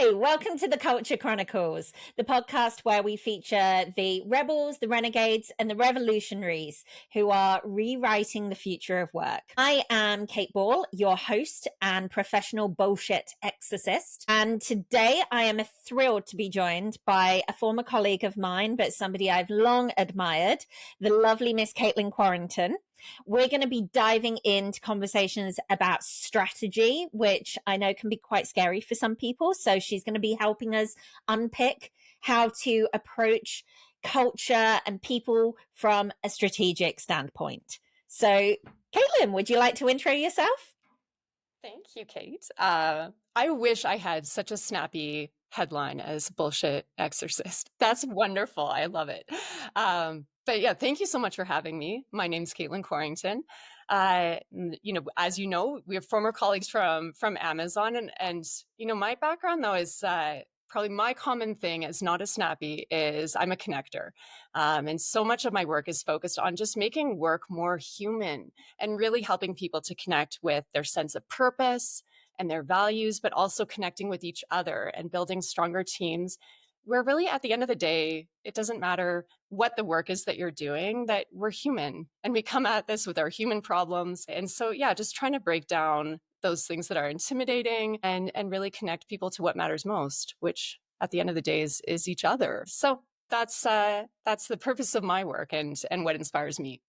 Hi, welcome to the Culture Chronicles, the podcast where we feature the rebels, the renegades, and the revolutionaries who are rewriting the future of work. I am Kate Ball, your host and professional bullshit exorcist. And today I am thrilled to be joined by a former colleague of mine, but somebody I've long admired, the lovely Miss Caitlin Quarrington. We're going to be diving into conversations about strategy, which I know can be quite scary for some people. So she's going to be helping us unpick how to approach culture and people from a strategic standpoint. So, Caitlin, would you like to intro yourself? Thank you, Kate. I wish I had such a snappy headline as bullshit exorcist. That's wonderful. I love it. But yeah, thank you so much for having me. My name's Caitlin Quarrington. As you know, we're former colleagues from Amazon, and my background though is probably my common thing is not as snappy is I'm a connector, and so much of my work is focused on just making work more human and really helping people to connect with their sense of purpose and their values, but also connecting with each other and building stronger teams where really at the end of the day, it doesn't matter what the work is that you're doing, that we're human and we come at this with our human problems. And so, yeah, just trying to break down those things that are intimidating and really connect people to what matters most, which at the end of the day is each other. So that's the purpose of my work and what inspires me.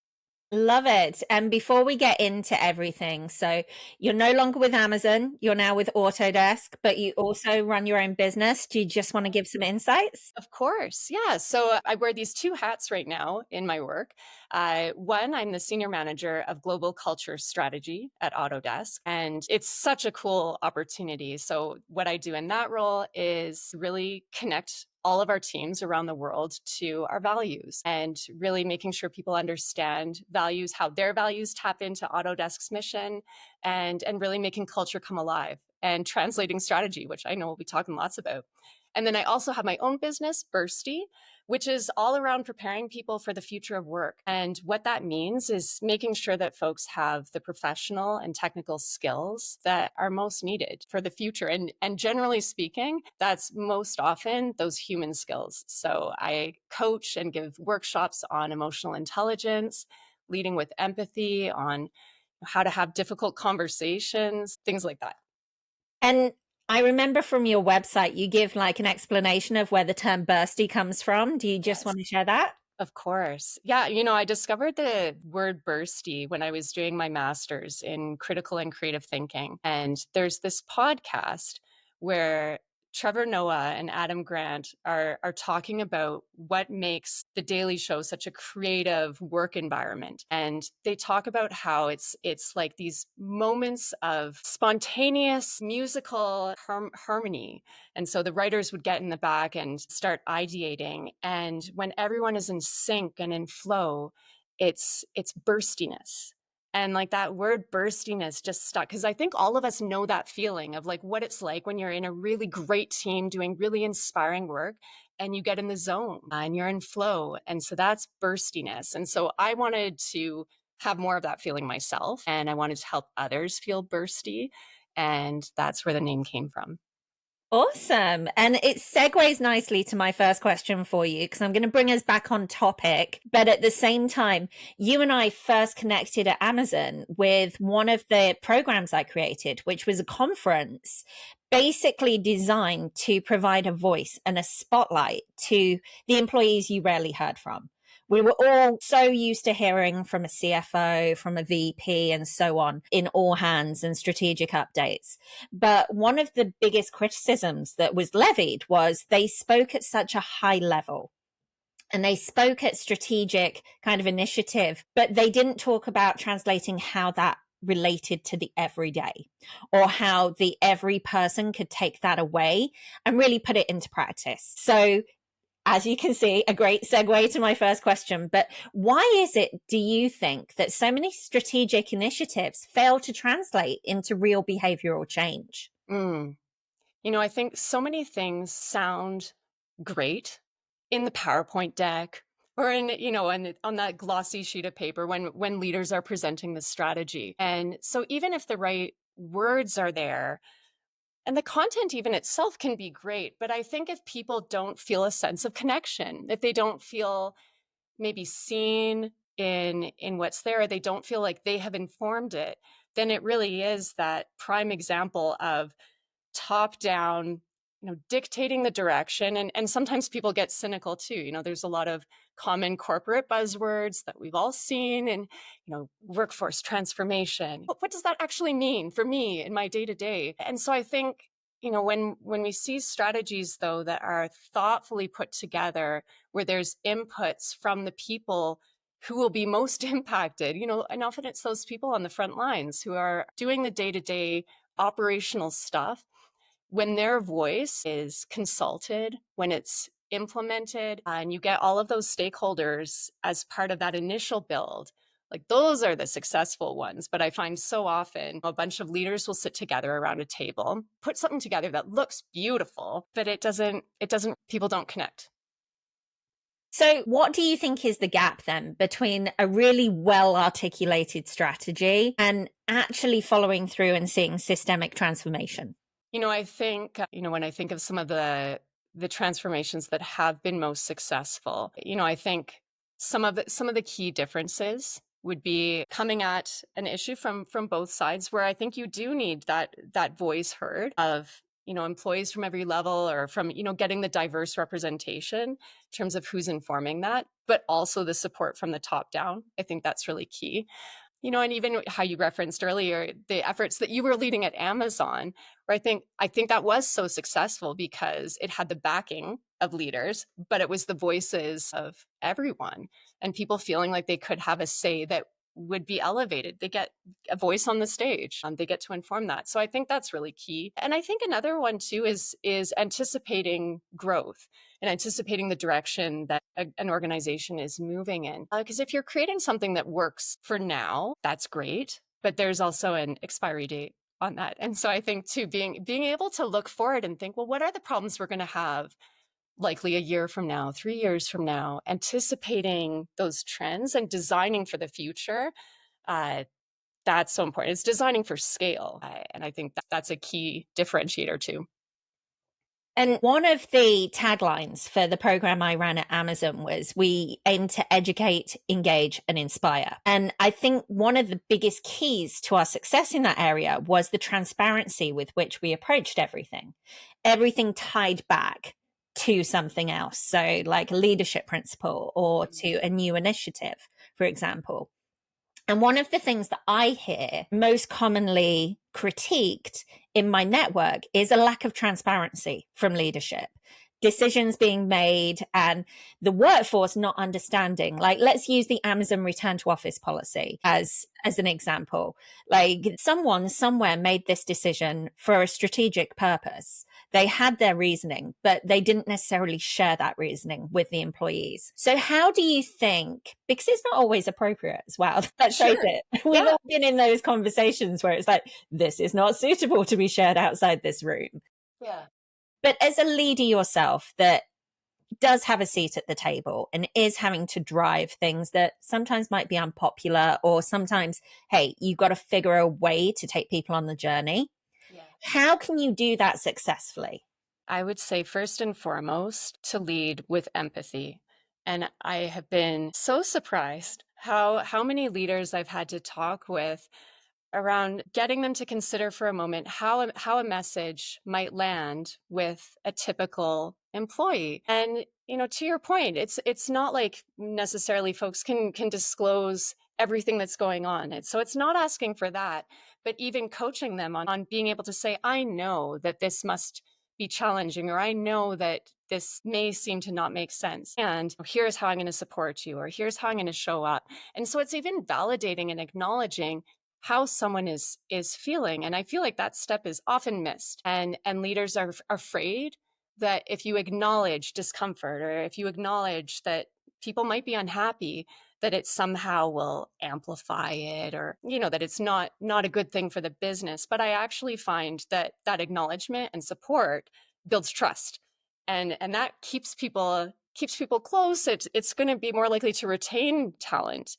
Love it. And before we get into everything, so you're no longer with Amazon, you're now with Autodesk, but you also run your own business. Do you just want to give some insights? Of course. Yeah. So I wear these two hats right now in my work. One, I'm the senior manager of global culture strategy at Autodesk, and it's such a cool opportunity. So, what I do in that role is really connect all of our teams around the world to our values and really making sure people understand values, how their values tap into Autodesk's mission, and really making culture come alive and translating strategy, which I know we'll be talking lots about. And then I also have my own business, Bursty, which is all around preparing people for the future of work. And what that means is making sure that folks have the professional and technical skills that are most needed for the future. And generally speaking, that's most often those human skills. So I coach and give workshops on emotional intelligence, leading with empathy, on how to have difficult conversations, things like that. And I remember from your website, you give like an explanation of where the term bursty comes from. Do you just Yes. want to share that? Of course. Yeah, I discovered the word bursty when I was doing my master's in critical and creative thinking. And there's this podcast where Trevor Noah and Adam Grant are talking about what makes the Daily Show such a creative work environment. And they talk about how it's like these moments of spontaneous musical harmony, and so the writers would get in the back and start ideating. And when everyone is in sync and in flow, it's burstiness. And like that word burstiness just stuck because I think all of us know that feeling of like what it's like when you're in a really great team doing really inspiring work and you get in the zone and you're in flow. And so that's burstiness. And so I wanted to have more of that feeling myself and I wanted to help others feel bursty. And that's where the name came from. Awesome. And it segues nicely to my first question for you, because I'm going to bring us back on topic. But at the same time, you and I first connected at Amazon with one of the programs I created, which was a conference basically designed to provide a voice and a spotlight to the employees you rarely heard from. We were all so used to hearing from a CFO, from a VP, and so on in all hands and strategic updates. But one of the biggest criticisms that was levied was they spoke at such a high level and they spoke at strategic kind of initiative, but they didn't talk about translating how that related to the everyday or how the every person could take that away and really put it into practice. So as you can see, a great segue to my first question. But why is it, do you think, that so many strategic initiatives fail to translate into real behavioral change? Mm. I think so many things sound great in the PowerPoint deck or on that glossy sheet of paper when leaders are presenting the strategy. And so even if the right words are there, And the content even itself can be great, but I think if people don't feel a sense of connection, if they don't feel maybe seen in what's there, they don't feel like they have informed it, then it really is that prime example of top down, dictating the direction. And sometimes people get cynical too. There's a lot of common corporate buzzwords that we've all seen, and workforce transformation. What does that actually mean for me in my day to day? And so I think, when we see strategies though that are thoughtfully put together, where there's inputs from the people who will be most impacted, and often it's those people on the front lines who are doing the day to day operational stuff, when their voice is consulted, when it's implemented, and you get all of those stakeholders as part of that initial build, like those are the successful ones. But I find so often a bunch of leaders will sit together around a table, put something together that looks beautiful, but people don't connect. So, what do you think is the gap then between a really well articulated strategy and actually following through and seeing systemic transformation? I think, when I think of some of the transformations that have been most successful, I think some of the key differences would be coming at an issue from both sides, where I think you do need that voice heard of, employees from every level, or from, getting the diverse representation in terms of who's informing that, but also the support from the top down. I think that's really key. And even how you referenced earlier, the efforts that you were leading at Amazon, where I think that was so successful because it had the backing of leaders, but it was the voices of everyone, and people feeling like they could have a say that would be elevated. They get a voice on the stage, they get to inform that. So I think that's really key. And I think another one too is anticipating growth and anticipating the direction that an organization is moving in. Because if you're creating something that works for now, that's great, but there's also an expiry date on that. And so I think too, being able to look forward and think, well, what are the problems we're going to have likely a year from now, 3 years from now, anticipating those trends and designing for the future. That's so important. It's designing for scale. And I think that's a key differentiator too. And one of the taglines for the program I ran at Amazon was, we aim to educate, engage, and inspire. And I think one of the biggest keys to our success in that area was the transparency with which we approached everything. Everything tied back to something else. So, like a leadership principle or to a new initiative, for example. And one of the things that I hear most commonly critiqued in my network is a lack of transparency from leadership. Decisions being made and the workforce not understanding. Like, let's use the Amazon return to office policy as an example. Like, someone somewhere made this decision for a strategic purpose. They had their reasoning, but they didn't necessarily share that reasoning with the employees. So how do you think, because it's not always appropriate as well, let's face it, we've all been in those conversations where it's like, this is not suitable to be shared outside this room. Yeah. But as a leader yourself that does have a seat at the table and is having to drive things that sometimes might be unpopular, or sometimes, hey, you've got to figure a way to take people on the journey. Yeah. How can you do that successfully? I would say first and foremost to lead with empathy. And I have been so surprised how many leaders I've had to talk with around getting them to consider for a moment how a message might land with a typical employee. And to your point, it's not like necessarily folks can disclose everything that's going on. So it's not asking for that, but even coaching them on being able to say, I know that this must be challenging, or I know that this may seem to not make sense, and here's how I'm going to support you, or here's how I'm going to show up. And so it's even validating and acknowledging how someone is feeling. And I feel like that step is often missed, and leaders are afraid that if you acknowledge discomfort, or if you acknowledge that people might be unhappy, that it somehow will amplify it, or that it's not a good thing for the business. But I actually find that acknowledgement and support builds trust, and that keeps people close. It's going to be more likely to retain talent,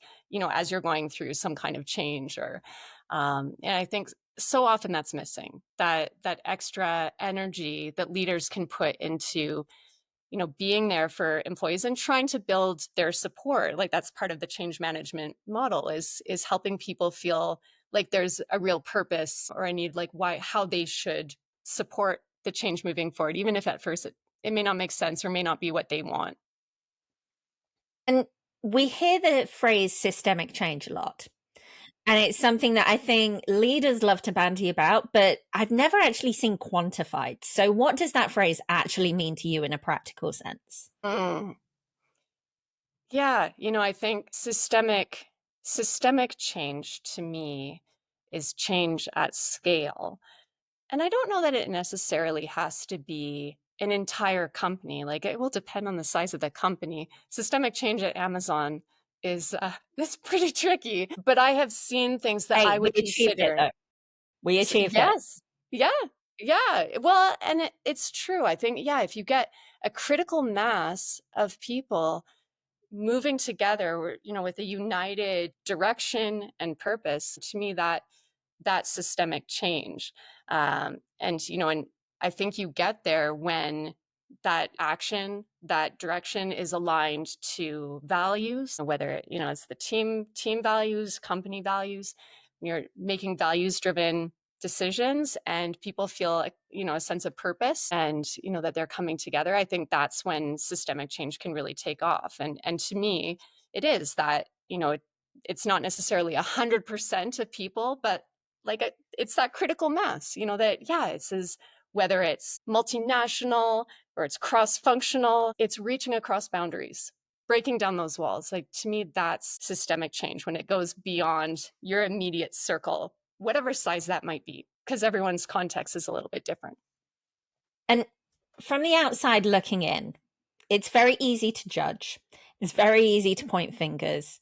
as you're going through some kind of change. Or and I think so often that's missing, that extra energy that leaders can put into, being there for employees and trying to build their support. Like that's part of the change management model is helping people feel like there's a real purpose or a need, like why, how they should support the change moving forward, even if at first it may not make sense or may not be what they want. And we hear the phrase systemic change a lot. And it's something that I think leaders love to bandy about, but I've never actually seen quantified. So, what does that phrase actually mean to you in a practical sense? Mm. Yeah, I think systemic change to me is change at scale. And I don't know that it necessarily has to be an entire company. Like it will depend on the size of the company. Systemic change at Amazon is it's pretty tricky, but I have seen things that Hey, I we would achieved it consider. though. We achieved it. Yes. Yeah. Yeah. Well, and it's true. I think, yeah, if you get a critical mass of people moving together, with a united direction and purpose, to me, that systemic change. And I think you get there when that action, that direction is aligned to values, whether it's the team values, company values. You're making values driven decisions and people feel a sense of purpose and that they're coming together. I think that's when systemic change can really take off. And to me, it is that it's not necessarily 100% of people, but like it's that critical mass, that, yeah, it says whether it's multinational or it's cross functional, it's reaching across boundaries, breaking down those walls. Like to me, that's systemic change when it goes beyond your immediate circle, whatever size that might be, because everyone's context is a little bit different. And from the outside looking in, it's very easy to judge. It's very easy to point fingers.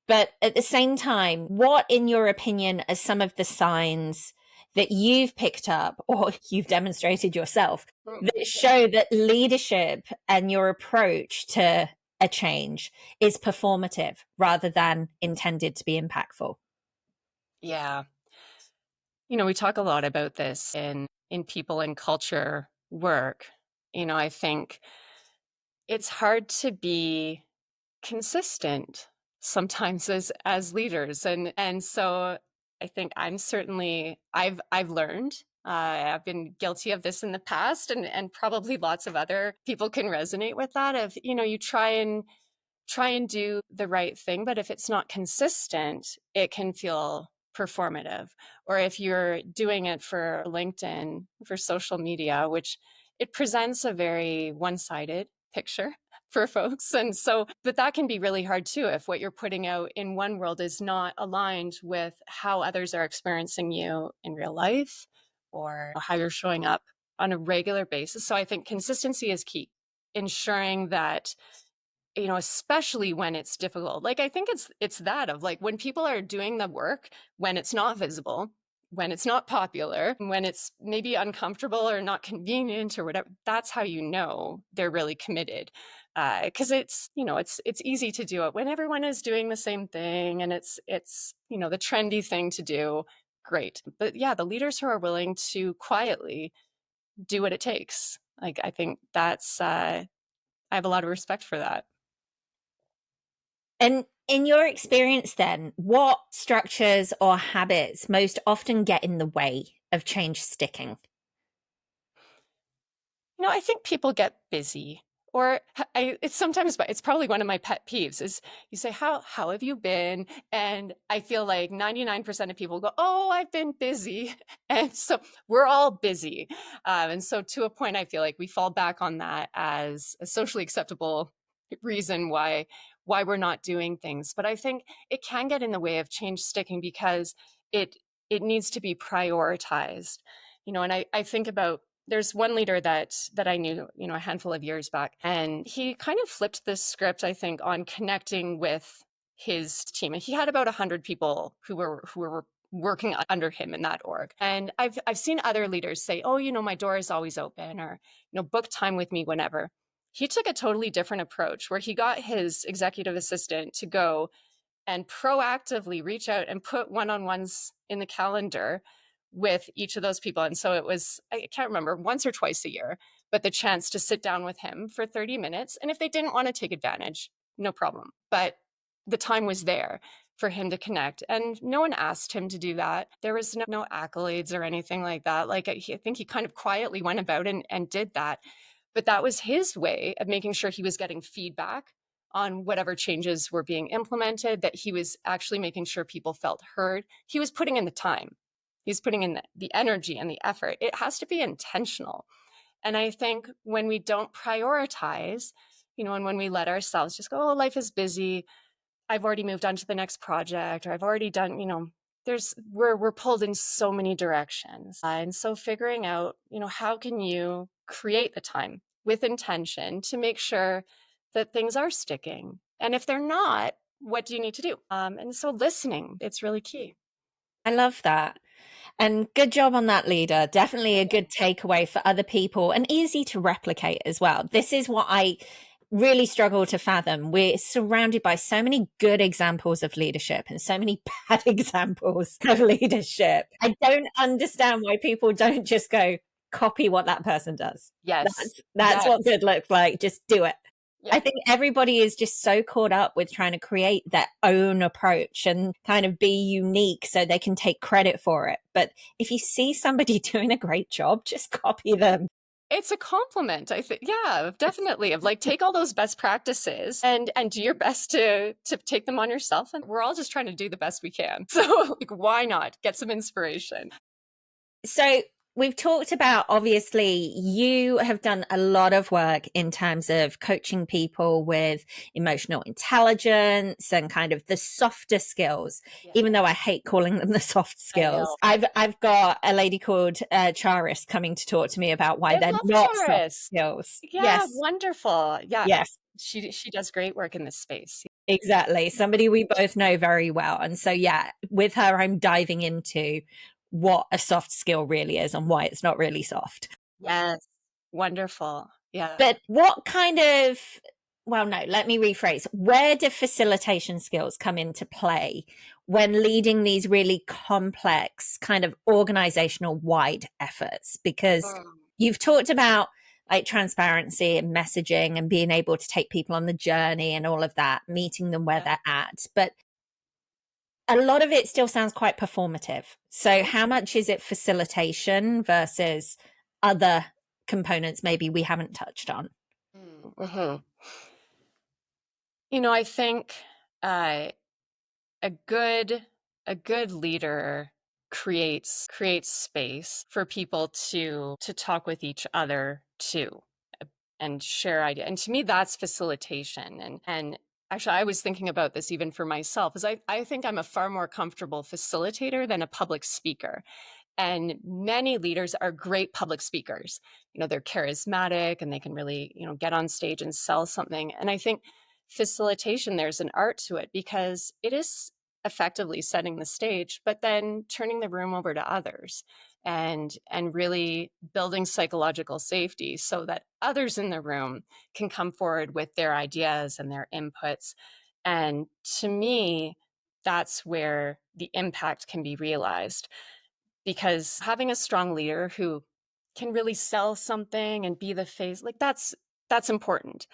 But at the same time, what, in your opinion, are some of the signs that you've picked up or you've demonstrated yourself that show that leadership and your approach to a change is performative rather than intended to be impactful? Yeah. We talk a lot about this in people and culture work. I think it's hard to be consistent sometimes as leaders, and so I think I've learned, I've been guilty of this in the past, and probably lots of other people can resonate with that, of you try and do the right thing, but if it's not consistent, it can feel performative. Or if you're doing it for LinkedIn, for social media, which it presents a very one-sided picture for folks. And so, but that can be really hard too if what you're putting out in one world is not aligned with how others are experiencing you in real life or how you're showing up on a regular basis. So I think consistency is key, ensuring that especially when it's difficult. Like I think it's that of like when people are doing the work, when it's not visible, when it's not popular, when it's maybe uncomfortable or not convenient or whatever, that's how they're really committed. Because it's easy to do it when everyone is doing the same thing and it's the trendy thing to do. Great. But yeah, the leaders who are willing to quietly do what it takes. Like I think that's I have a lot of respect for that. And in your experience, then, what structures or habits most often get in the way of change sticking? I think people get busy, or it's sometimes, but it's probably one of my pet peeves is you say, how have you been? And I feel like 99% of people go, oh, I've been busy. And so we're all busy. And so to a point, I feel like we fall back on that as a socially acceptable reason why we're not doing things. But I think it can get in the way of change sticking because it it needs to be prioritized. And I think about, there's one leader that I knew, a handful of years back, and he kind of flipped this script, I think, on connecting with his team. And he had about 100 people who were working under him in that org. And I've seen other leaders say, oh, my door is always open, or book time with me whenever. He took a totally different approach where he got his executive assistant to go and proactively reach out and put one-on-ones in the calendar with each of those people. And so it was, I can't remember, once or twice a year, but the chance to sit down with him for 30 minutes. And if they didn't want to take advantage, no problem. But the time was there for him to connect. And no one asked him to do that. There was no accolades or anything like that. Like, I think he kind of quietly went about and did that. But that was his way of making sure he was getting feedback on whatever changes were being implemented, that he was actually making sure people felt heard. He was putting in the time, he's putting in the energy and the effort. It has to be intentional. And I think when we don't prioritize, and when we let ourselves just go, oh, life is busy, I've already moved on to the next project, or I've already done, we're pulled in so many directions. And so figuring out, how can you create the time with intention to make sure that things are sticking? And if they're not, what do you need to do? And so listening, it's really key. I love that. And good job on that, leader. Definitely a good takeaway for other people and easy to replicate as well. This is what I really struggle to fathom. We're surrounded by so many good examples of leadership and so many bad examples of leadership. I don't understand why people don't just go copy what that person does. Yes. That's what good looks like. Just do it. Yeah. I think everybody is just so caught up with trying to create their own approach and kind of be unique so they can take credit for it. But if you see somebody doing a great job, just copy them. It's a compliment, I think. Yeah, definitely. Of like, take all those best practices and do your best to take them on yourself. And we're all just trying to do the best we can. So like, why not get some inspiration? So we've talked about, obviously, you have done a lot of work in terms of coaching people with emotional intelligence and kind of the softer skills, even though I hate calling them the soft skills. I've got a lady called Charis coming to talk to me about why they're not soft skills. Yeah, yes. wonderful. Yeah. Yes. She does great work in this space. Exactly. Somebody we both know very well. And so, yeah, with her, I'm diving into what a soft skill really is and why it's not really soft. Yes. Wonderful. Yeah. But what kind of, well, no, let me rephrase. Where do facilitation skills come into play when leading these really complex kind of organizational wide efforts? Because you've talked about like transparency and messaging and being able to take people on the journey and all of that, meeting them where they're at. But a lot of it still sounds quite performative. So how much is it facilitation versus other components maybe we haven't touched on? Mm-hmm. I think a good leader creates space for people to talk with each other too, and share ideas. And to me, that's facilitation. And actually, I was thinking about this even for myself, is I think I'm a far more comfortable facilitator than a public speaker. And many leaders are great public speakers. They're charismatic and they can really, get on stage and sell something. And I think facilitation, there's an art to it because it is effectively setting the stage, but then turning the room over to others and really building psychological safety so that others in the room can come forward with their ideas and their inputs. And to me, that's where the impact can be realized, because having a strong leader who can really sell something and be the face, like that's important.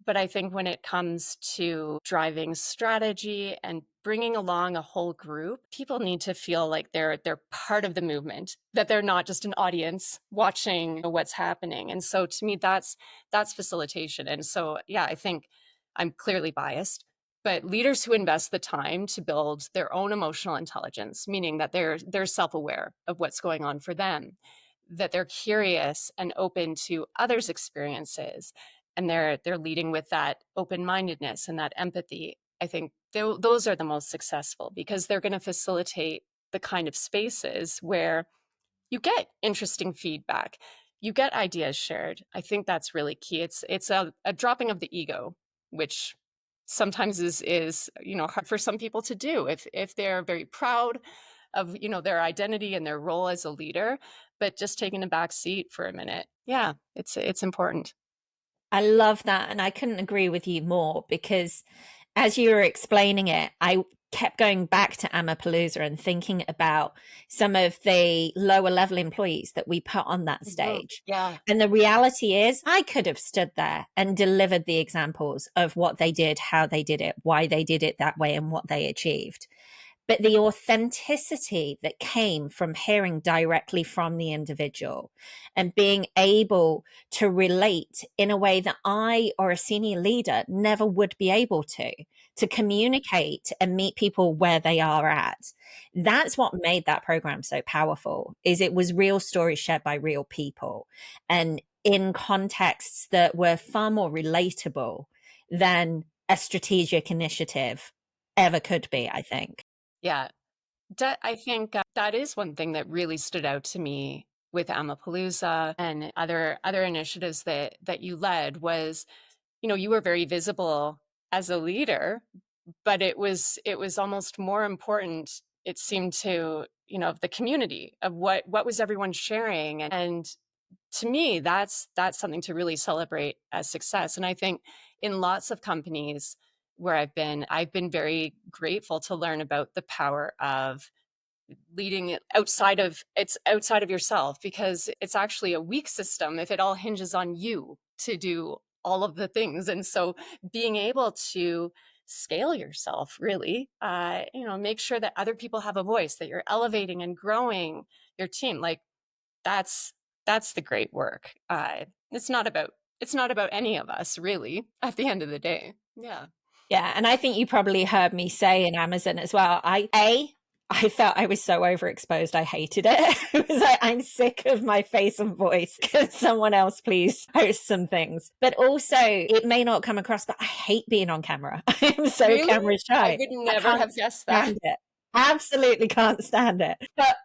But I think when it comes to driving strategy and bringing along a whole group, people need to feel like they're part of the movement, that they're not just an audience watching what's happening. And so to me, that's facilitation. And so, yeah, I think I'm clearly biased, but leaders who invest the time to build their own emotional intelligence, meaning that they're self-aware of what's going on for them, that they're curious and open to others' experiences, and they're leading with that open-mindedness and that empathy. I think those are the most successful because they're going to facilitate the kind of spaces where you get interesting feedback, you get ideas shared. I think that's really key. It's a dropping of the ego, which sometimes is hard for some people to do if they're very proud of their identity and their role as a leader, but just taking a back seat for a minute. Yeah, it's important. I love that. And I couldn't agree with you more because as you were explaining it, I kept going back to Amapalooza and thinking about some of the lower level employees that we put on that stage. Yeah. And the reality is, I could have stood there and delivered the examples of what they did, how they did it, why they did it that way, and what they achieved. But the authenticity that came from hearing directly from the individual and being able to relate in a way that I or a senior leader never would be able to communicate and meet people where they are at. That's what made that program so powerful, is it was real stories shared by real people and in contexts that were far more relatable than a strategic initiative ever could be, I think. Yeah. I think that is one thing that really stood out to me with Amapalooza and other initiatives that you led was, you were very visible as a leader, but it was almost more important, it seemed to, the community of what was everyone sharing. And to me, that's something to really celebrate as success. And I think in lots of companies where I've been very grateful to learn about the power of leading it outside of yourself, because it's actually a weak system if it all hinges on you to do all of the things. And so being able to scale yourself, really, make sure that other people have a voice, that you're elevating and growing your team, like that's that's the great work. It's not about any of us, really, at the end of the day. Yeah. Yeah, and I think you probably heard me say in Amazon as well. I felt I was so overexposed. I hated it. It was like, I'm sick of my face and voice. Can someone else please post some things? But also, it may not come across, but I hate being on camera. I am so Really? camera I shy. would I never can't have guessed that. stand it. Absolutely can't stand it. But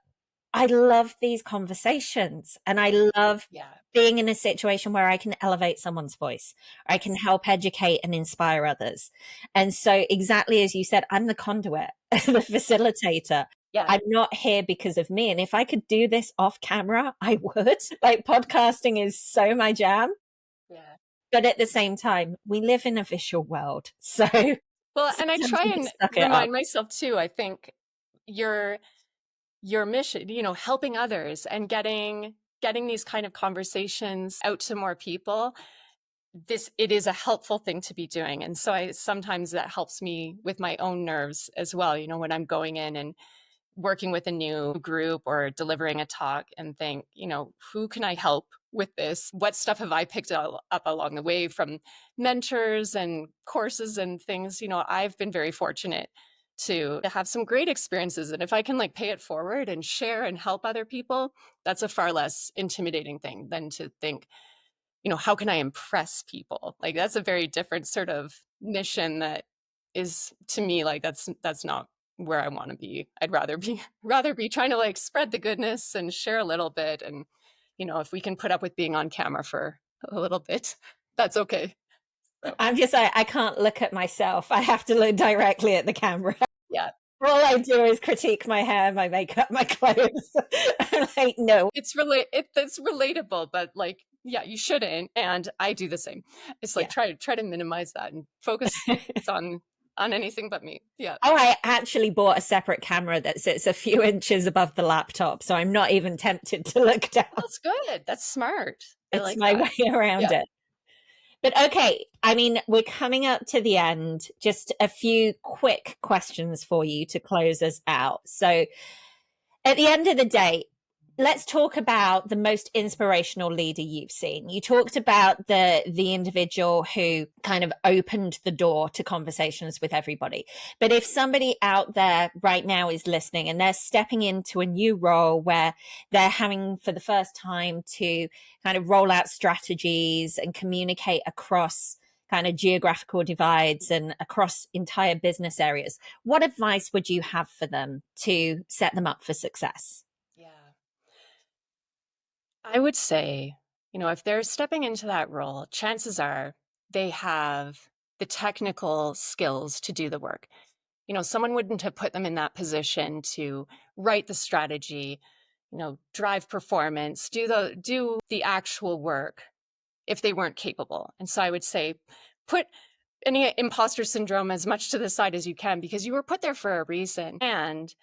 I love these conversations and I love Yeah. being in a situation where I can elevate someone's voice, or I can help educate and inspire others. And so, exactly as you said, I'm the conduit, the facilitator. Yeah. I'm not here because of me. And if I could do this off camera, I would. Like, podcasting is so my jam. Yeah. But at the same time, we live in a visual world. So Well, and I sometimes try you and just suck it up. remind myself too, I think your mission, helping others and getting these kind of conversations out to more people, it is a helpful thing to be doing. And so I sometimes that helps me with my own nerves as well, when I'm going in and working with a new group or delivering a talk and think, who can I help with this? What stuff have I picked up along the way from mentors and courses and things? I've been very fortunate to have some great experiences. And if I can pay it forward and share and help other people, that's a far less intimidating thing than to think, how can I impress people? Like that's a very different sort of mission that is to me that's not where I want to be. I'd rather be trying to spread the goodness and share a little bit. And, if we can put up with being on camera for a little bit, that's okay. So, I'm just like, I can't look at myself. I have to look directly at the camera. yeah, All I do is critique my hair, my makeup, my clothes. I'm like, no. it's relatable, but yeah, you shouldn't. And I do the same. It's Yeah. try to minimize that and focus on anything but me. Yeah. Oh, I actually bought a separate camera that sits a few inches above the laptop, so I'm not even tempted to look down. That's good. That's smart. I It's like my that. way around Yeah. it. But okay, I mean, we're coming up to the end. Just a few quick questions for you to close us out. So, at the end of the day, let's talk about the most inspirational leader you've seen. You talked about the individual who kind of opened the door to conversations with everybody. But if somebody out there right now is listening and they're stepping into a new role where they're having for the first time to kind of roll out strategies and communicate across kind of geographical divides and across entire business areas, what advice would you have for them to set them up for success? Yeah. I would say, if they're stepping into that role, chances are they have the technical skills to do the work. Someone wouldn't have put them in that position to write the strategy, drive performance, do the actual work if they weren't capable. And so I would say put any imposter syndrome as much to the side as you can, because you were put there for a reason. And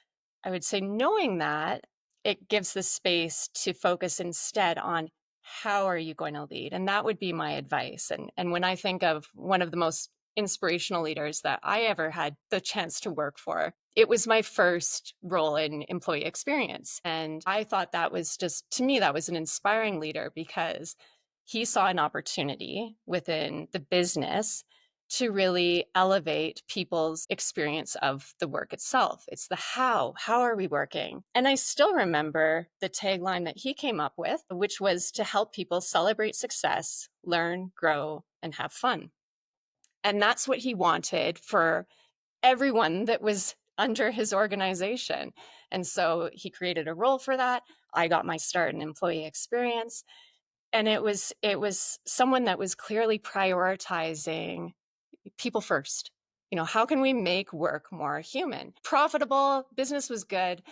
I would say, knowing that, it gives the space to focus instead on how are you going to lead? And that would be my advice. And when I think of one of the most inspirational leaders that I ever had the chance to work for, it was my first role in employee experience. And I thought that was just, to me, that was an inspiring leader, because he saw an opportunity within the business to really elevate people's experience of the work itself. It's the how are we working? And I still remember the tagline that he came up with, which was to help people celebrate success, learn, grow, and have fun. And that's what he wanted for everyone that was under his organization. And so he created a role for that. I got my start in employee experience. And it was someone that was clearly prioritizing people first. How can we make work more human? Profitable, business was good,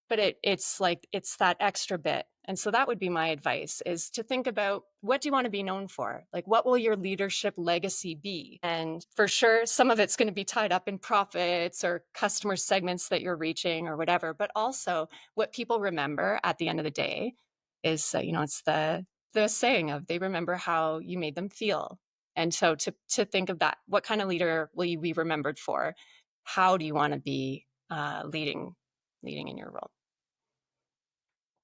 but it's that extra bit. And so that would be my advice, is to think about, what do you want to be known for? Like, what will your leadership legacy be? And for sure, some of it's going to be tied up in profits or customer segments that you're reaching or whatever, but also what people remember at the end of the day is, it's the saying of, they remember how you made them feel. And so to think of that, what kind of leader will you be remembered for? How do you want to be leading in your role?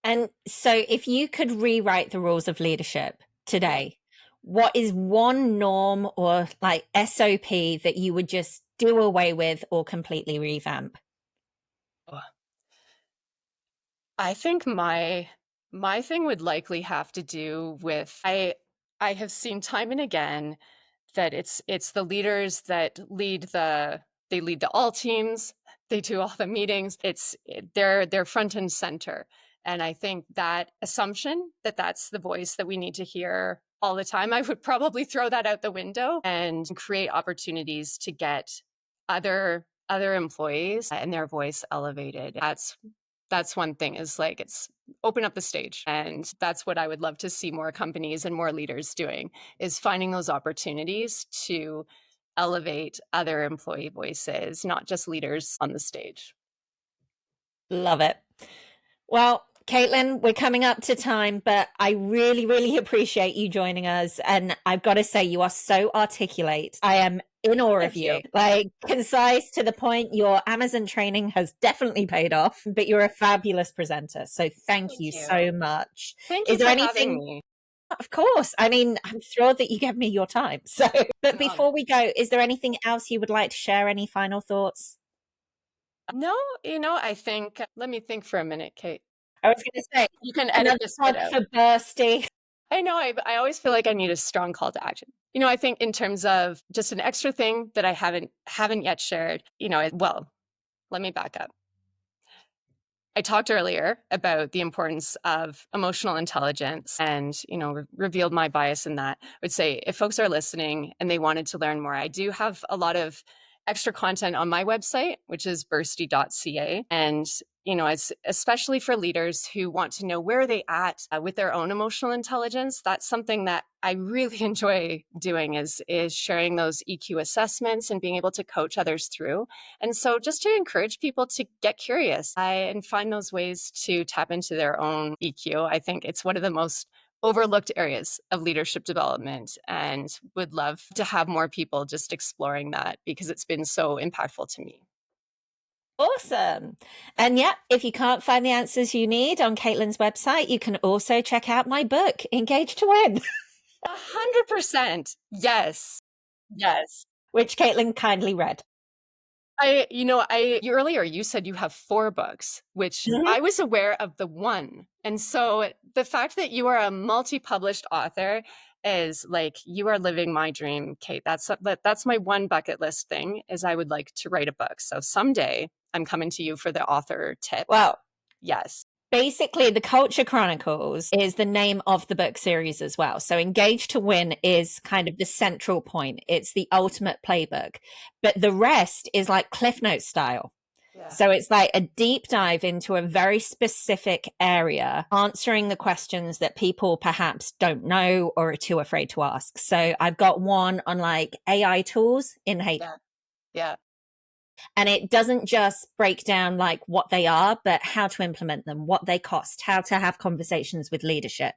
And so, if you could rewrite the rules of leadership today, what is one norm or like SOP that you would just do away with or completely revamp? Oh, I think my thing would likely have to do with, I have seen time and again that it's the leaders that they lead the all teams, they do all the meetings. They're front and center. And I think that assumption that that's the voice that we need to hear all the time, I would probably throw that out the window and create opportunities to get other employees and their voice elevated. That's one thing, is like, it's open up the stage. And that's what I would love to see more companies and more leaders doing, is finding those opportunities to elevate other employee voices, not just leaders on the stage. Love it. Well, Caitlin, we're coming up to time, but I really, really appreciate you joining us. And I've got to say, you are so articulate. I am in awe of Thank you. Like, concise, to the point. Your Amazon training has definitely paid off, but you're a fabulous presenter. So thank you so much. Thank you Is there for having anything? me. Of course. I mean, I'm thrilled that you gave me your time. So, but before we go, is there anything else you would like to share? Any final thoughts? No, I think, let me think for a minute, Kate. I was going to say, You can edit another this plug bit out. for Bursty. I know, I always feel like I need a strong call to action. I think in terms of just an extra thing that I haven't yet shared, well, let me back up. I talked earlier about the importance of emotional intelligence and, revealed my bias in that. I would say, if folks are listening and they wanted to learn more, I do have a lot of extra content on my website, which is bursty.ca. And, it's especially for leaders who want to know where are they at with their own emotional intelligence. That's something that I really enjoy doing, is sharing those EQ assessments and being able to coach others through. And so just to encourage people to get curious and find those ways to tap into their own EQ. I think it's one of the most overlooked areas of leadership development, and would love to have more people just exploring that, because it's been so impactful to me. Awesome. And yeah, if you can't find the answers you need on Caitlin's website, you can also check out my book, Engage to Win. 100%. Yes. Yes. Which Caitlin kindly read. Earlier you said you have 4 books, which I was aware of the one. And so the fact that you are a multi-published author is like, you are living my dream, Kate. That's my one bucket list thing, is I would like to write a book. So someday I'm coming to you for the author tip. Well, yes. Basically, the Culture Chronicles is the name of the book series as well. So Engage to Win is kind of the central point. It's the ultimate playbook. But the rest is like Cliff Notes style. Yeah. So it's like a deep dive into a very specific area, answering the questions that people perhaps don't know or are too afraid to ask. So I've got one on like AI tools in HR. Yeah. Yeah. And it doesn't just break down like what they are, but how to implement them, what they cost, how to have conversations with leadership.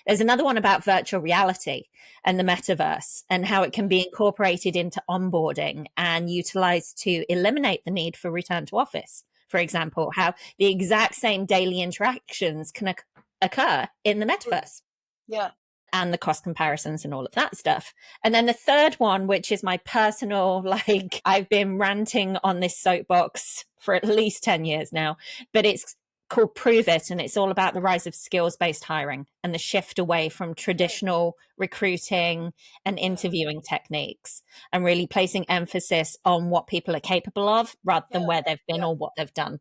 There's another one about virtual reality and the metaverse and how it can be incorporated into onboarding and utilized to eliminate the need for return to office. For example, how the exact same daily interactions can occur in the metaverse. Yeah. And the cost comparisons and all of that stuff. And then the third one, which is my personal, like I've been ranting on this soapbox for at least 10 years now, but it's called Prove It. And it's all about the rise of skills-based hiring and the shift away from traditional recruiting and interviewing techniques and really placing emphasis on what people are capable of rather than where they've been or what they've done.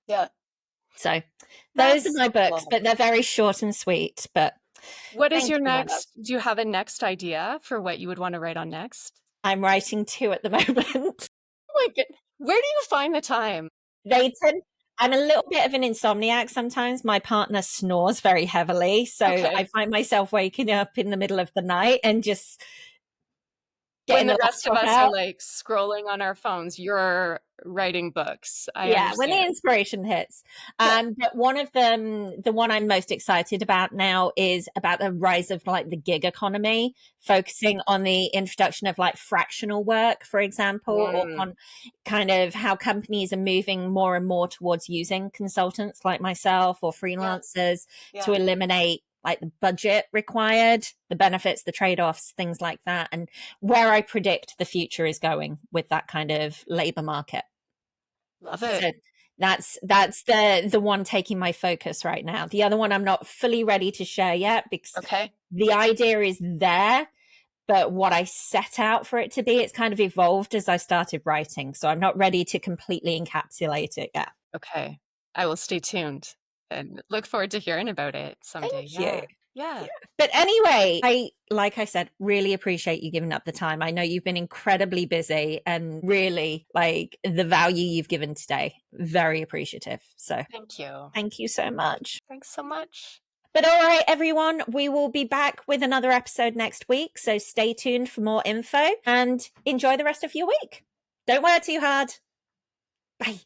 Yeah. So those That's are my so books, cool. but they're very short and sweet. But What is thank your you, my love. next? Do you have a next idea for what you would want to write on next? I'm writing 2 at the moment. Oh my good. Where do you find the time? I'm a little bit of an insomniac sometimes. My partner snores very heavily, so Okay. I find myself waking up in the middle of the night and just When getting the the rest of laptop us are out. like scrolling on our phones, you're writing books. I Yeah, when the understand. inspiration hits. Yeah. But one of them, the one I'm most excited about now is about the rise of like the gig economy, focusing on the introduction of like fractional work, for example, or on kind of how companies are moving more and more towards using consultants like myself or freelancers to Yeah. eliminate like the budget required, the benefits, the trade-offs, things like that, and where I predict the future is going with that kind of labor market. Love it. So that's the one taking my focus right now. The other one I'm not fully ready to share yet because Okay. the idea is there, but what I set out for it to be, it's kind of evolved as I started writing. So I'm not ready to completely encapsulate it yet. Okay. I will stay tuned and look forward to hearing about it someday. Thank you. Yeah. Yeah. But anyway, like I said, really appreciate you giving up the time. I know you've been incredibly busy and really like the value you've given today. Very appreciative. So Thank you. thank you so much. Thanks so much. But all right, everyone, we will be back with another episode next week. So stay tuned for more info and enjoy the rest of your week. Don't work too hard. Bye.